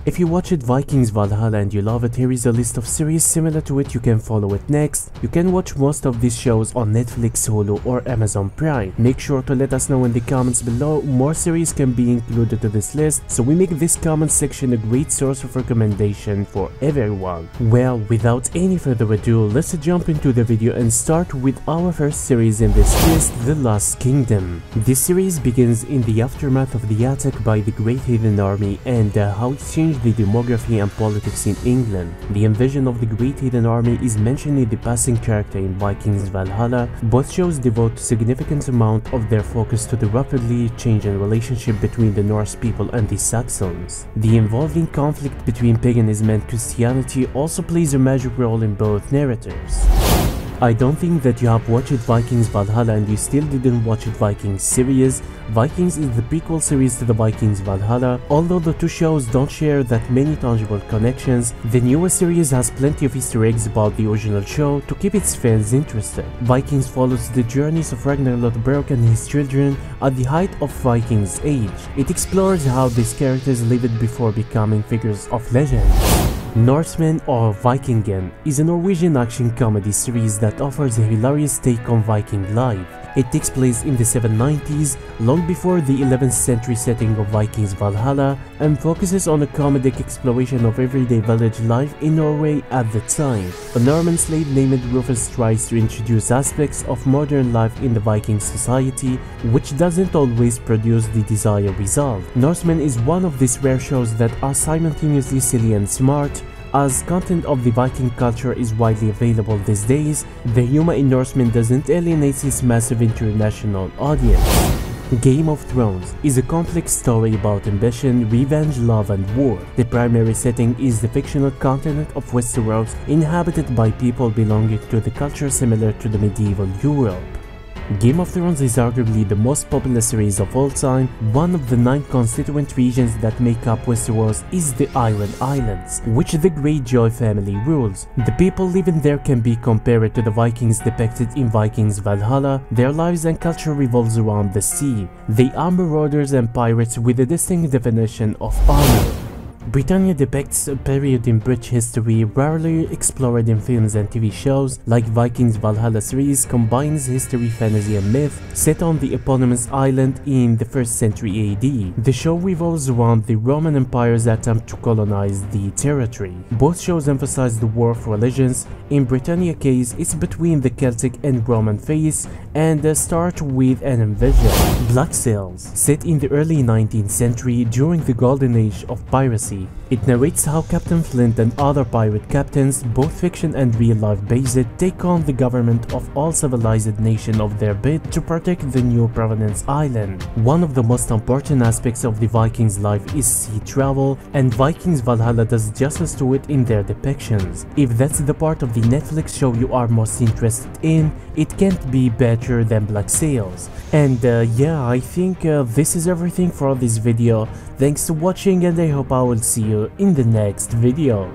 If you watched Vikings Valhalla and you love it, here is a list of series similar to it you can follow it next. You can watch most of these shows on Netflix, Hulu or Amazon Prime. Make sure to let us know in the comments below. More series can be included to this list, so we make this comment section a great source of recommendation for everyone. Well, without any further ado, let's jump into the video and start with our first series in this list, The Lost Kingdom. This series begins in the aftermath of the attack by the Great Heathen Army and how it changed the demography and politics in England. The invasion of the Great Heathen Army is mentioned in the passing character in Vikings Valhalla. Both shows devote a significant amount of their focus to the rapidly changing relationship between the Norse people and the Saxons. The involving conflict between paganism and Christianity also plays a major role in both narratives. I don't think that you have watched Vikings Valhalla and you still didn't watch Vikings series. Vikings is the prequel series to the Vikings Valhalla. Although the two shows don't share that many tangible connections, the newer series has plenty of Easter eggs about the original show to keep its fans interested. Vikings follows the journeys of Ragnar Lothbrok and his children at the height of Vikings age. It explores how these characters lived before becoming figures of legend. Norsemen or Vikingen is a Norwegian action comedy series that offers a hilarious take on Viking life. It takes place in the 790s, long before the 11th century setting of Vikings Valhalla, and focuses on a comedic exploration of everyday village life in Norway at the time. A Norman slave named Rufus tries to introduce aspects of modern life in the Viking society, which doesn't always produce the desired result. Norsemen is one of these rare shows that are simultaneously silly and smart. As content of the Viking culture is widely available these days, the humor in Norsemen doesn't alienate its massive international audience. Game of Thrones is a complex story about ambition, revenge, love and war. The primary setting is the fictional continent of Westeros, inhabited by people belonging to the culture similar to the medieval Europe. Game of Thrones is arguably the most popular series of all time. One of the 9 constituent regions that make up Westeros is the Iron Islands, which the Greyjoy family rules. The people living there can be compared to the Vikings depicted in Vikings Valhalla. Their lives and culture revolves around the sea. They are marauders and pirates with a distinct definition of honor. Britannia depicts a period in British history rarely explored in films and TV shows. Like Vikings Valhalla series combines history, fantasy and myth, set on the eponymous island in the 1st century AD. The show revolves around the Roman Empire's attempt to colonize the territory. Both shows emphasize the war of religions. In Britannia case, it's between the Celtic and Roman faiths and start with an invasion. Black Sails, set in the early 19th century during the golden age of piracy. It narrates how Captain Flint and other pirate captains, both fiction and real-life based, take on the government of all civilized nations of their bid to protect the New Providence Island. One of the most important aspects of the Vikings' life is sea travel, and Vikings Valhalla does justice to it in their depictions. If that's the part of the Netflix show you are most interested in, it can't be better than Black Sails. And yeah, I think this is everything for this video. Thanks for watching and I hope I will see you in the next video.